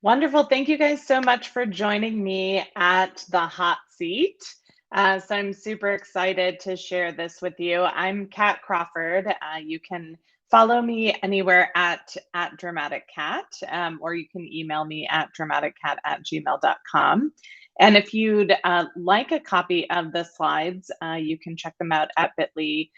Wonderful. Thank you guys so much for joining me at the hot seat. So I'm super excited to share this with you. I'm Kat Crawford. You can follow me anywhere at Dramatic Cat, or you can email me at dramaticcat@gmail.com. And if you'd like a copy of the slides, you can check them out at bit.ly.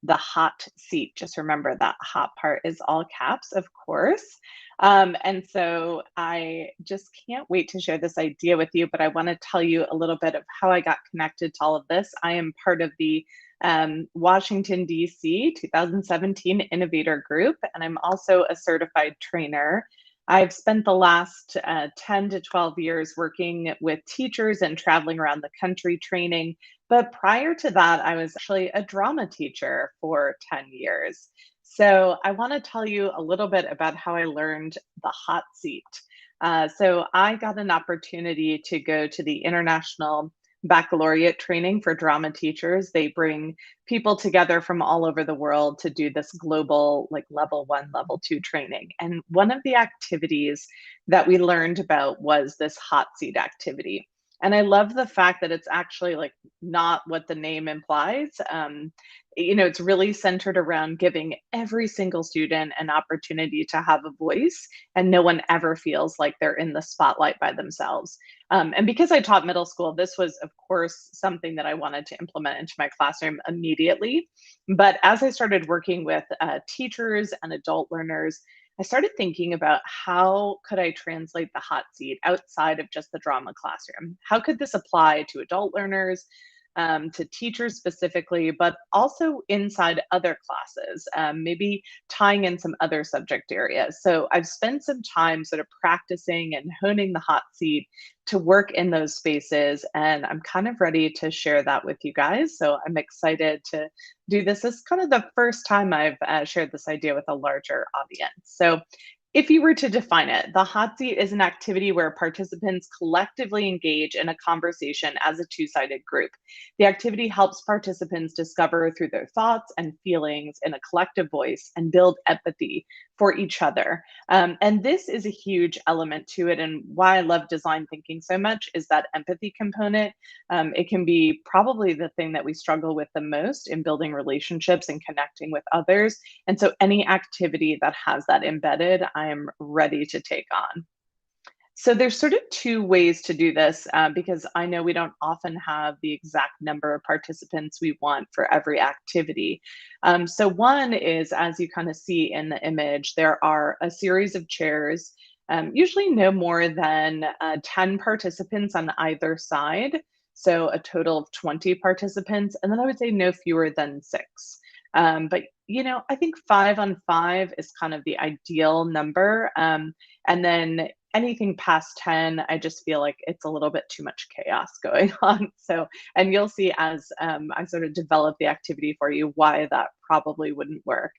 The hot seat. Just remember that hot part is all caps, of course. And so I just can't wait to share this idea with you, but I want to tell you a little bit of how I got connected to all of this. I am part of the Washington, D.C. 2017 Innovator Group, and I'm also a certified trainer. I've spent the last 10 to 12 years working with teachers and traveling around the country training. But prior to that, I was actually a drama teacher for 10 years. So I want to tell you a little bit about how I learned the hot seat. So I got an opportunity to go to the International Baccalaureate training for drama teachers. They bring people together from all over the world to do this global, like level one, level two training. And one of the activities that we learned about was this hot seat activity. And I love the fact that it's actually like not what the name implies. It's really centered around giving every single student an opportunity to have a voice, and no one ever feels like they're in the spotlight by themselves. And because I taught middle school, this was, of course, something that I wanted to implement into my classroom immediately. But as I started working with teachers and adult learners, I started thinking about how could I translate the hot seat outside of just the drama classroom? How could this apply to adult learners, to teachers specifically, but also inside other classes, maybe tying in some other subject areas. So I've spent some time sort of practicing and honing the hot seat to work in those spaces, and I'm kind of ready to share that with you guys. So I'm excited to do this. This is kind of the first time I've shared this idea with a larger audience. So if you were to define it, the hot seat is an activity where participants collectively engage in a conversation as a two-sided group. The activity helps participants discover through their thoughts and feelings in a collective voice and build empathy for each other. And this is a huge element to it. And why I love design thinking so much is that empathy component. It can be probably the thing that we struggle with the most in building relationships and connecting with others. And so any activity that has that embedded, I am ready to take on. So there's sort of two ways to do this, because I know we don't often have the exact number of participants we want for every activity. So one is, as you kind of see in the image, there are a series of chairs, usually no more than 10 participants on either side. So a total of 20 participants, and then I would say no fewer than six. But I think 5 on 5 is kind of the ideal number. And then anything past 10, I just feel like it's a little bit too much chaos going on. So, and you'll see as I sort of develop the activity for you why that probably wouldn't work.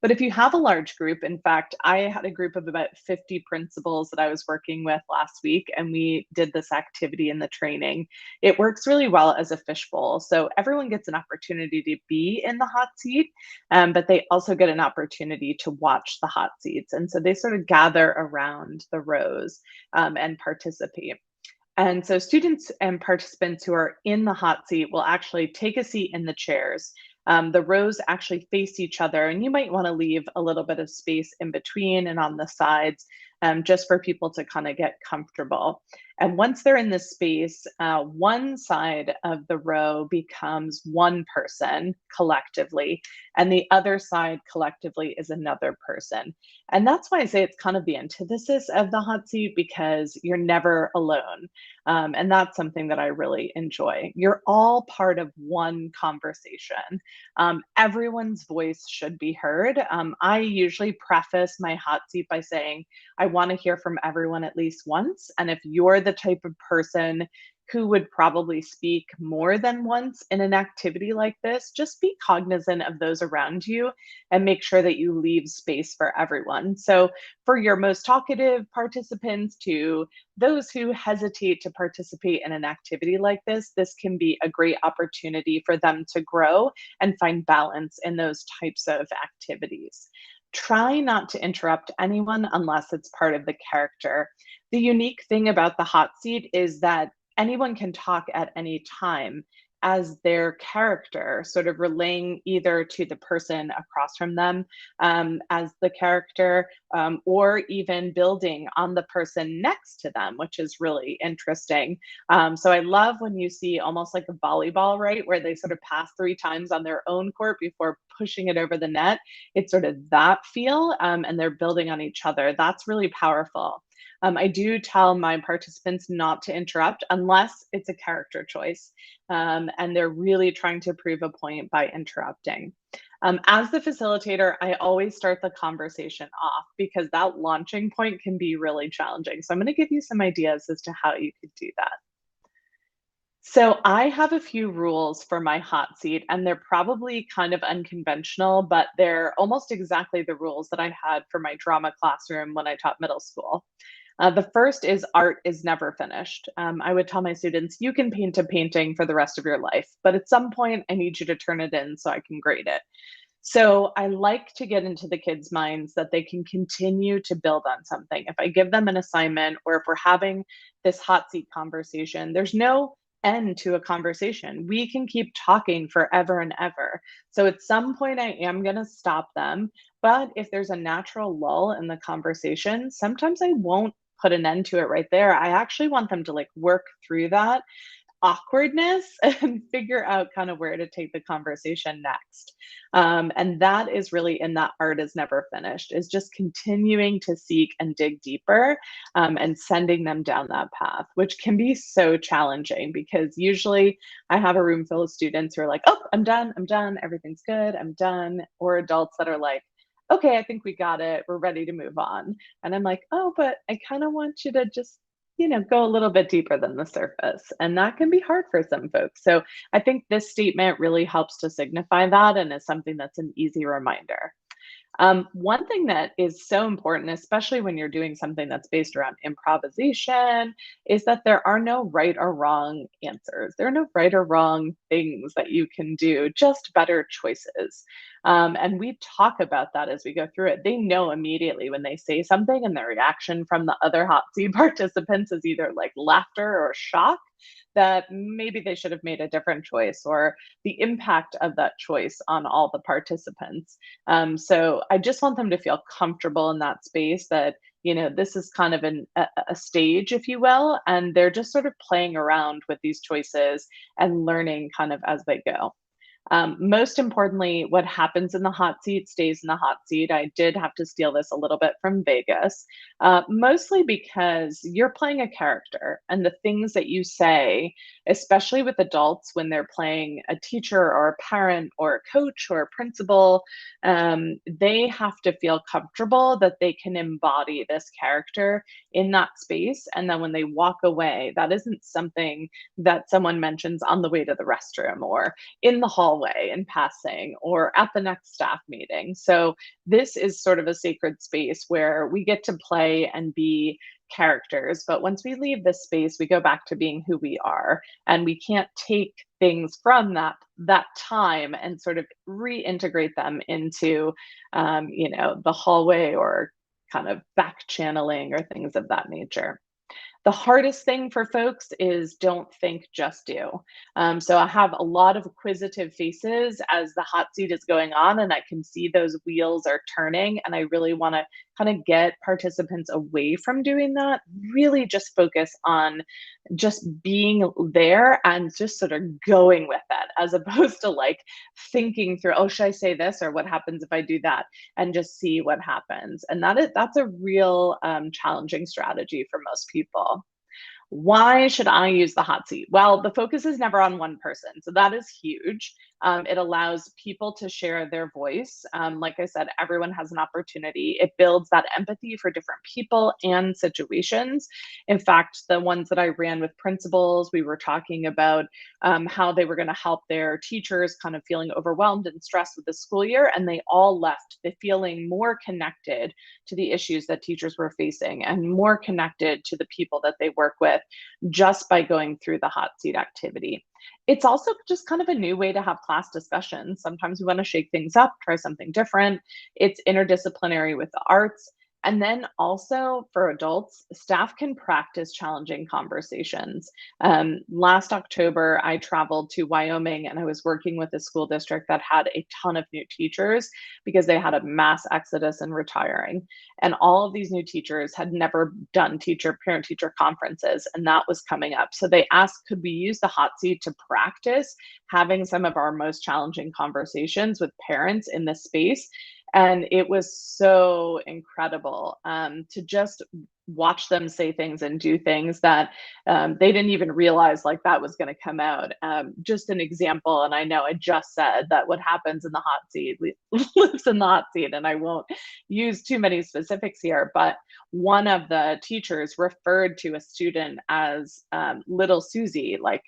But if you have a large group, in fact, I had a group of about 50 principals that I was working with last week, and we did this activity in the training. It works really well as a fishbowl. So everyone gets an opportunity to be in the hot seat, but they also get an opportunity to watch the hot seats. And so they sort of gather around the rows and participate. And so students and participants who are in the hot seat will actually take a seat in the chairs. The rows actually face each other, and you might want to leave a little bit of space in between and on the sides, just for people to kind of get comfortable. And once they're in this space, one side of the row becomes one person collectively, and the other side collectively is another person. And that's why I say it's kind of the antithesis of the hot seat, because you're never alone. And that's something that I really enjoy. You're all part of one conversation. Everyone's voice should be heard. I usually preface my hot seat by saying, I want to hear from everyone at least once. And if you're the type of person who would probably speak more than once in an activity like this, just be cognizant of those around you and make sure that you leave space for everyone. So, for your most talkative participants to those who hesitate to participate in an activity like this can be a great opportunity for them to grow and find balance in those types of activities. Try not to interrupt anyone unless it's part of the character. The unique thing about the hot seat is that anyone can talk at any time as their character, sort of relaying either to the person across from them as the character, or even building on the person next to them, which is really interesting. So I love when you see almost like a volleyball, right, where they sort of pass 3 times on their own court before pushing it over the net. It's sort of that feel, and they're building on each other. That's really powerful. I do tell my participants not to interrupt unless it's a character choice, and they're really trying to prove a point by interrupting. As the facilitator, I always start the conversation off because that launching point can be really challenging. So I'm going to give you some ideas as to how you could do that. So I have a few rules for my hot seat, and they're probably kind of unconventional, but they're almost exactly the rules that I had for my drama classroom when I taught middle school. The first is art is never finished. I would tell my students, you can paint a painting for the rest of your life, but at some point I need you to turn it in so I can grade it. So I like to get into the kids' minds that they can continue to build on something. If I give them an assignment or if we're having this hot seat conversation, there's no end to a conversation. We can keep talking forever and ever. So at some point, I am going to stop them. But if there's a natural lull in the conversation, sometimes I won't put an end to it right there. I actually want them to like work through that awkwardness and figure out kind of where to take the conversation next. And that is really in that art is never finished, is just continuing to seek and dig deeper, and sending them down that path, which can be so challenging because usually I have a room full of students who are like, oh, I'm done, everything's good, I'm done. Or adults that are like, okay, I think we got it, we're ready to move on. And I'm like, oh, but I kind of want you to just go a little bit deeper than the surface. And that can be hard for some folks. So I think this statement really helps to signify that and is something that's an easy reminder. One thing that is so important, especially when you're doing something that's based around improvisation, is that there are no right or wrong answers. There are no right or wrong things that you can do, just better choices. And we talk about that as we go through it. They know immediately when they say something, and the reaction from the other hot seat participants is either like laughter or shock that maybe they should have made a different choice or the impact of that choice on all the participants. So I just want them to feel comfortable in that space that, this is kind of a stage, if you will, and they're just sort of playing around with these choices and learning kind of as they go. Most importantly, what happens in the hot seat stays in the hot seat. I did have to steal this a little bit from Vegas, mostly because you're playing a character, and the things that you say, especially with adults when they're playing a teacher or a parent or a coach or a principal, they have to feel comfortable that they can embody this character in that space. And then when they walk away, that isn't something that someone mentions on the way to the restroom or in the hallway in passing or at the next staff meeting. So this is sort of a sacred space where we get to play and be characters, but once we leave this space we go back to being who we are, and we can't take things from that time and sort of reintegrate them into the hallway or kind of back channeling or things of that nature. The hardest thing for folks is don't think, just do. So I have a lot of acquisitive faces as the hot seat is going on, and I can see those wheels are turning. And I really want to kind of get participants away from doing that, really just focus on just being there and just sort of going with it, as opposed to like thinking through, oh, should I say this or what happens if I do that, and just see what happens. And that's a real challenging strategy for most people. Why should I use the hot seat? Well, the focus is never on one person. So that is huge. It allows people to share their voice. Like I said, everyone has an opportunity. It builds that empathy for different people and situations. In fact, the ones that I ran with principals, we were talking about how they were going to help their teachers kind of feeling overwhelmed and stressed with the school year. And they all left the feeling more connected to the issues that teachers were facing and more connected to the people that they work with just by going through the hot seat activity. It's also just kind of a new way to have class discussions. Sometimes we want to shake things up, try something different. It's interdisciplinary with the arts. And then also for adults, staff can practice challenging conversations. Last October, I traveled to Wyoming and I was working with a school district that had a ton of new teachers because they had a mass exodus and retiring. And all of these new teachers had never done parent teacher conferences, and that was coming up. So they asked, could we use the hot seat to practice having some of our most challenging conversations with parents in this space? And it was so incredible to just watch them say things and do things that they didn't even realize like that was going to come out. Just an example, and I know I just said that what happens in the hot seat lives in the hot seat, and I won't use too many specifics here, but one of the teachers referred to a student as little Susie, like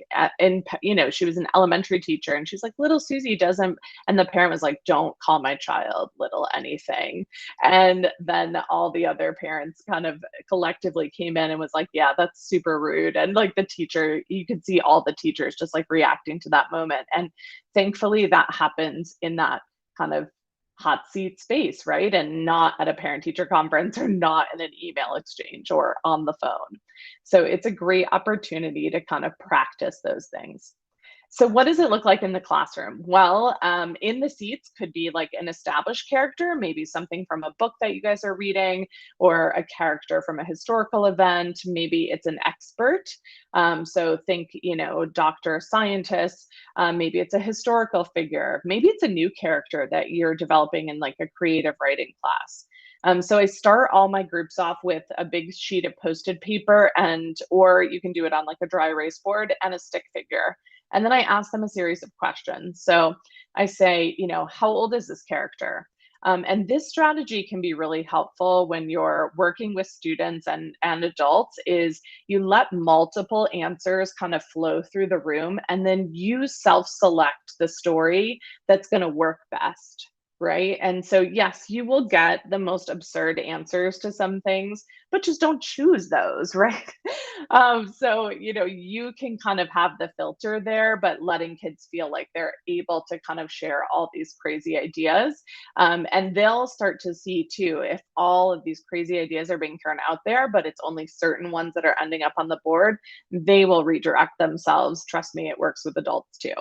she was an elementary teacher, and she's like, little Susie doesn't, and the parent was like, don't call my child little anything. And then all the other parents kind of collectively came in and was like, yeah, that's super rude. And like the teacher, you could see all the teachers just like reacting to that moment. And thankfully that happens in that kind of hot seat space, right? And not at a parent teacher conference or not in an email exchange or on the phone. So it's a great opportunity to kind of practice those things. So what does it look like in the classroom? Well, in the seats could be like an established character, maybe something from a book that you guys are reading, or a character from a historical event. Maybe it's an expert. So think, doctor, scientist. Maybe it's a historical figure. Maybe it's a new character that you're developing in like a creative writing class. So I start all my groups off with a big sheet of posted paper, or you can do it on like a dry erase board and a stick figure. And then I ask them a series of questions. So I say, how old is this character? And this strategy can be really helpful when you're working with students and adults, is you let multiple answers kind of flow through the room, and then you self-select the story that's going to work best. Right. And so, yes, you will get the most absurd answers to some things, but just don't choose those. Right. So, you can kind of have the filter there, but letting kids feel like they're able to kind of share all these crazy ideas. And they'll start to see too, if all of these crazy ideas are being thrown out there, but it's only certain ones that are ending up on the board, they will redirect themselves. Trust me, it works with adults too.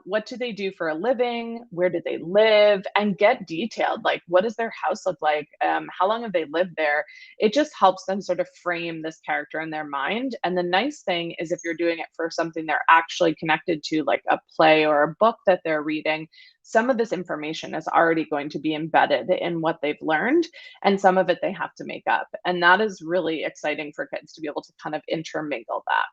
What do they do for a living? Where do they live? And get detailed, like what does their house look like? How long have they lived there? It just helps them sort of frame this character in their mind. And the nice thing is, if you're doing it for something they're actually connected to, like a play or a book that they're reading, some of this information is already going to be embedded in what they've learned, and some of it they have to make up. And that is really exciting for kids to be able to kind of intermingle that.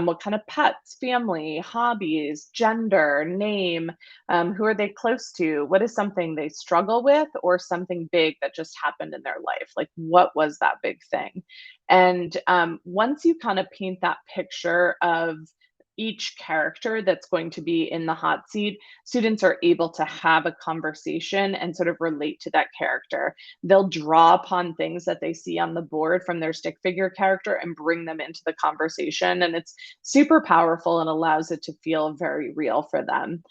What kind of pets, family, hobbies, gender, name, who are they close to? What is something they struggle with, or something big that just happened in their life? Like, what was that big thing? And once you kind of paint that picture of each character that's going to be in the hot seat, students are able to have a conversation and sort of relate to that character. They'll draw upon things that they see on the board from their stick figure character and bring them into the conversation. And it's super powerful and allows it to feel very real for them.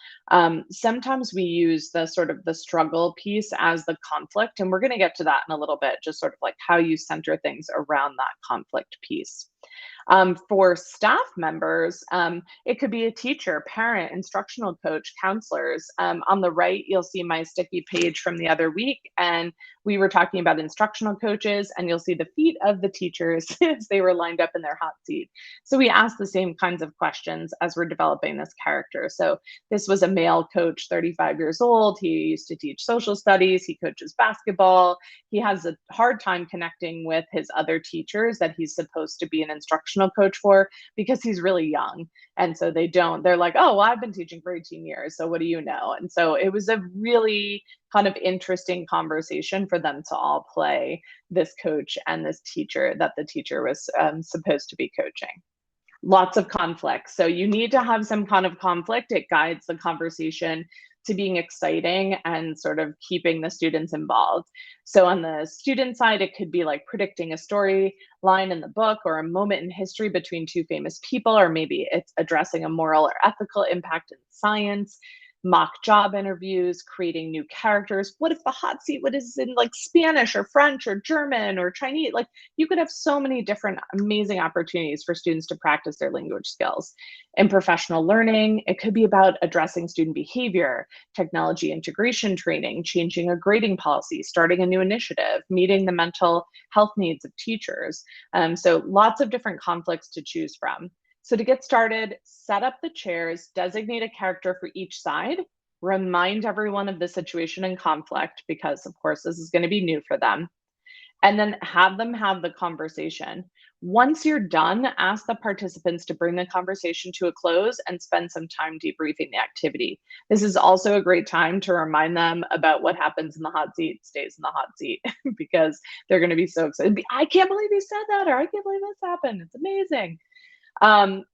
Sometimes we use the sort of the struggle piece as the conflict, and we're going to get to that in a little bit, just sort of like how you center things around that conflict piece. For staff members, it could be a teacher, parent, instructional coach, counselors. On the right, you'll see my sticky page from the other week, and we were talking about instructional coaches, and you'll see the feet of the teachers as they were lined up in their hot seat. So we asked the same kinds of questions as we're developing this character. So this was a male coach, 35 years old. He used to teach social studies. He coaches basketball. He has a hard time connecting with his other teachers that he's supposed to be an instructional coach for, because he's really young. And so they're like, oh, well, I've been teaching for 18 years. So what do you know? And so it was a really kind of interesting conversation for them to all play this coach and this teacher that the teacher was supposed to be coaching. Lots of conflict. So you need to have some kind of conflict. It guides the conversation. to being exciting and sort of keeping the students involved. So on the student side, it could be like predicting a story line in the book or a moment in history between two famous people, or maybe it's addressing a moral or ethical impact in science, mock job interviews, creating new characters. What if the hot seat is in like Spanish or French or German or Chinese? Like you could have so many different amazing opportunities for students to practice their language skills. In professional learning, it could be about addressing student behavior, technology integration training, changing a grading policy, starting a new initiative, meeting the mental health needs of teachers. So lots of different conflicts to choose from. So to get started, set up the chairs, designate a character for each side, remind everyone of the situation and conflict, because of course this is going to be new for them, and then have them have the conversation. Once you're done, ask the participants to bring the conversation to a close and spend some time debriefing the activity. This is also a great time to remind them about what happens in the hot seat stays in the hot seat because they're going to be so excited. I can't believe you said that, or I can't believe this happened. It's amazing.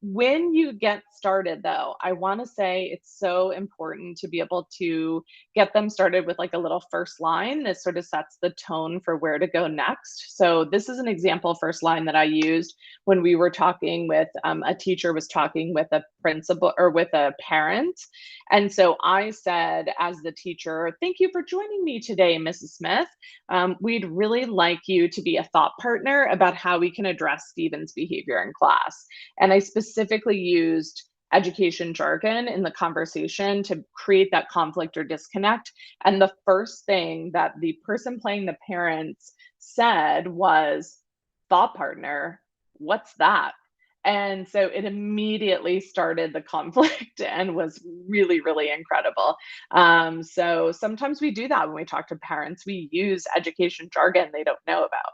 When you get started, though, I want to say it's so important to be able to get them started with like a little first line that sort of sets the tone for where to go next. So this is an example first line that I used when we were talking with a teacher was talking with a principal or with a parent. And so I said, as the teacher, thank you for joining me today, Mrs. Smith. We'd really like you to be a thought partner about how we can address Stephen's behavior in class. And I specifically used education jargon in the conversation to create that conflict or disconnect. And the first thing that the person playing the parents said was, thought partner, what's that? And so it immediately started the conflict and was really, really incredible. So sometimes we do that when we talk to parents. We use education jargon they don't know about.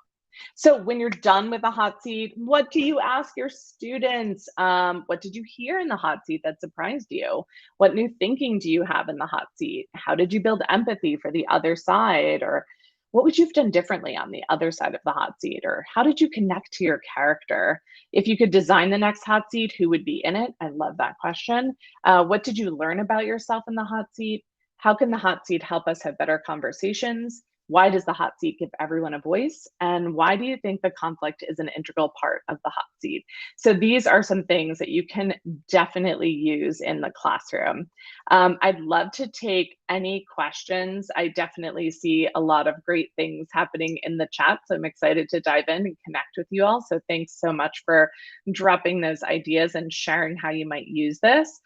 So when you're done with the hot seat, what do you ask your students? What did you hear in the hot seat that surprised you? What new thinking do you have in the hot seat? How did you build empathy for the other side? Or what would you have done differently on the other side of the hot seat? Or how did you connect to your character? If you could design the next hot seat, who would be in it? I love that question. What did you learn about yourself in the hot seat? How can the hot seat help us have better conversations? Why does the hot seat give everyone a voice? And why do you think the conflict is an integral part of the hot seat? So these are some things that you can definitely use in the classroom. I'd love to take any questions. I definitely see a lot of great things happening in the chat, so I'm excited to dive in and connect with you all. So thanks so much for dropping those ideas and sharing how you might use this.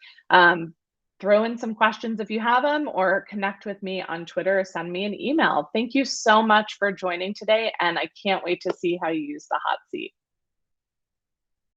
Throw in some questions if you have them, or connect with me on Twitter or send me an email. Thank you so much for joining today, and I can't wait to see how you use the hot seat.